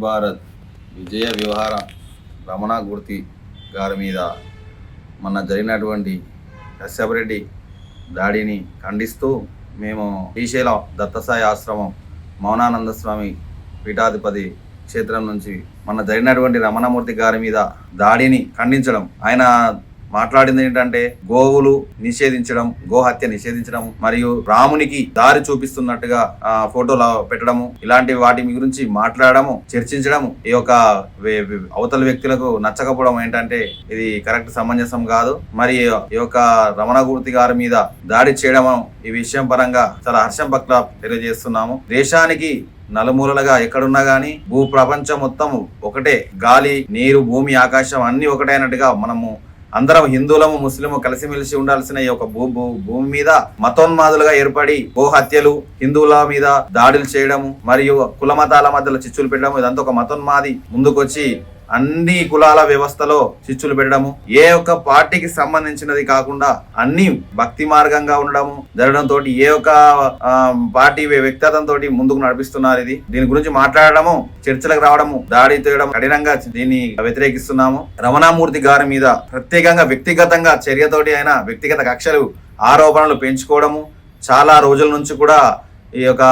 భారత్ విజయ వ్యవహార రమణమూర్తి గారి మీద మొన్న జరిగినటువంటి కశ్యపరెడ్డి దాడిని ఖండిస్తూ మేము శ్రీశైలం దత్తసాయి ఆశ్రమం మౌనానంద స్వామి పీఠాధిపతి క్షేత్రం నుంచి మొన్న జరిగినటువంటి రమణమూర్తి గారి మీద దాడిని ఖండించడం, ఆయన మాట్లాడింది ఏంటంటే గోవులు నిషేధించడం, గోహత్య నిషేధించడం మరియు రామునికి దారి చూపిస్తున్నట్టుగా ఫోటోలు పెట్టడము, ఇలాంటి వాటి గురించి మాట్లాడము, చర్చించడము ఈ యొక్క అవతల వ్యక్తులకు నచ్చకపోవడం ఏంటంటే ఇది కరెక్ట్ సమంజసం కాదు. మరి ఈ యొక్క రమణమూర్తి గారి మీద దాడి చేయడం ఈ విషయం పరంగా చాలా హర్షం పట్ల తెలియజేస్తున్నాము. దేశానికి నలుమూలలుగా ఎక్కడున్నా గానీ భూ ప్రపంచం మొత్తం ఒకటే, గాలి నీరు భూమి ఆకాశం అన్ని ఒకటైనట్టుగా మనము అందరం హిందువులము ముస్లిము కలిసిమెలిసి ఉండాల్సిన ఈ యొక్క భూమి మీద మతోన్మాదులుగా ఏర్పడి గోహత్యలు, హిందువుల మీద దాడులు చేయడము మరియు కుల మతాల మధ్యలో చిచ్చులు పెట్టడము, ఇదంతా ఒక మతోన్మాది ముందుకొచ్చి అన్ని కులాల వ్యవస్థలో చిచ్చులు పెట్టడము, ఏ ఒక్క పార్టీకి సంబంధించినది కాకుండా అన్ని భక్తి మార్గంగా ఉండడము జరగడంతో ఏ ఒక్క పార్టీ వ్యక్తిగతంతో ముందుకు నడిపిస్తున్నారు. దీని గురించి మాట్లాడడము, చర్చలకు రావడము, దాడి చేయడం కఠినంగా దీన్ని వ్యతిరేకిస్తున్నాము. రమణమూర్తి గారి మీద ప్రత్యేకంగా వ్యక్తిగతంగా చర్యతోటి ఆయన వ్యక్తిగత కక్షలు ఆరోపణలు పెంచుకోవడము, చాలా రోజుల నుంచి కూడా ఈ యొక్క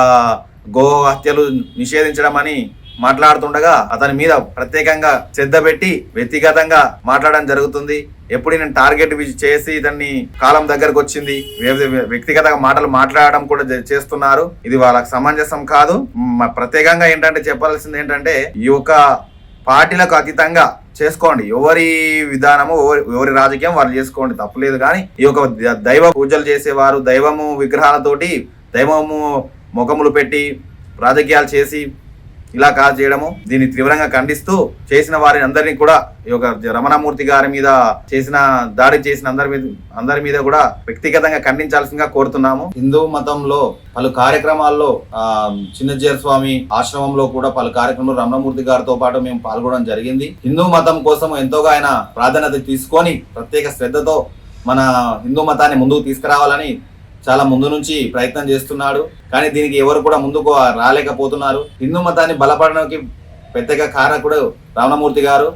గో హత్యలు నిషేధించడం అని మాట్లాడుతుండగా అతని మీద ప్రత్యేకంగా శ్రద్ధ పెట్టి వ్యక్తిగతంగా మాట్లాడడం జరుగుతుంది. ఎప్పుడు నేను టార్గెట్ చేసి ఇతన్ని కాలం దగ్గరకు వచ్చింది, వ్యక్తిగతంగా మాటలు మాట్లాడడం కూడా చేస్తున్నారు. ఇది వాళ్ళకి సమంజసం కాదు. ప్రత్యేకంగా ఏంటంటే చెప్పాల్సింది ఏంటంటే ఈ యొక్క పార్టీలకు అతీతంగా చేసుకోండి, ఎవరి విధానము ఎవరి రాజకీయం వాళ్ళు చేసుకోండి, తప్పులేదు. కానీ ఈ యొక్క దైవ పూజలు చేసేవారు దైవము విగ్రహాలతోటి దైవము ముఖములు పెట్టి రాజకీయాలు చేసి ఇలా కాదు చేయడము, దీన్ని తీవ్రంగా ఖండిస్తూ చేసిన వారిని అందరినీ కూడా ఈ యొక్క రమణమూర్తి గారి మీద చేసిన దాడి చేసిన అందరి మీద కూడా వ్యక్తిగతంగా ఖండించాల్సిందిగా కోరుతున్నాము. హిందూ మతంలో పలు కార్యక్రమాల్లో చిన్నజీర స్వామి ఆశ్రమంలో కూడా పలు కార్యక్రమాలు రమణమూర్తి గారితో పాటు మేము పాల్గొనడం జరిగింది. హిందూ మతం కోసం ఎంతోగా ఆయన ప్రాధాన్యత తీసుకొని ప్రత్యేక శ్రద్ధతో మన హిందూ మతాన్ని ముందుకు తీసుకురావాలని చాలా ముందు నుంచి ప్రయత్నం చేస్తున్నాడు. కానీ దీనికి ఎవరు కూడా ముందుకు రాలేకపోతున్నారు. హిందూ మతాన్ని బలపడడానికి ప్రత్యేక కారకుడు రమణమూర్తి గారు.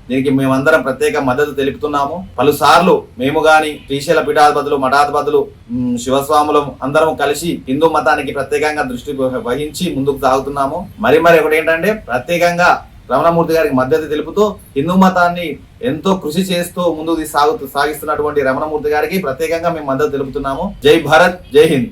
దీనికి మేమందరం ప్రత్యేక మద్దతు తెలుపుతున్నాము. పలుసార్లు మేము గాని శ్రీశైల పీఠాధిపతులు, మఠాధిపతులు, శివస్వాములు అందరం కలిసి హిందూ మతానికి ప్రత్యేకంగా దృష్టి వహించి ముందుకు సాగుతున్నాము. మరి ఒకటి ఏంటంటే ప్రత్యేకంగా రమణమూర్తి గారికి మద్దతు తెలుపుతూ హిందూ మతాన్ని ఎంతో కృషి చేస్తూ ముందుకు సాగిస్తున్నటువంటి రమణమూర్తి గారికి ప్రత్యేకంగా మేము మద్దతు తెలుపుతున్నాము. జై భారత్, జై హింద్.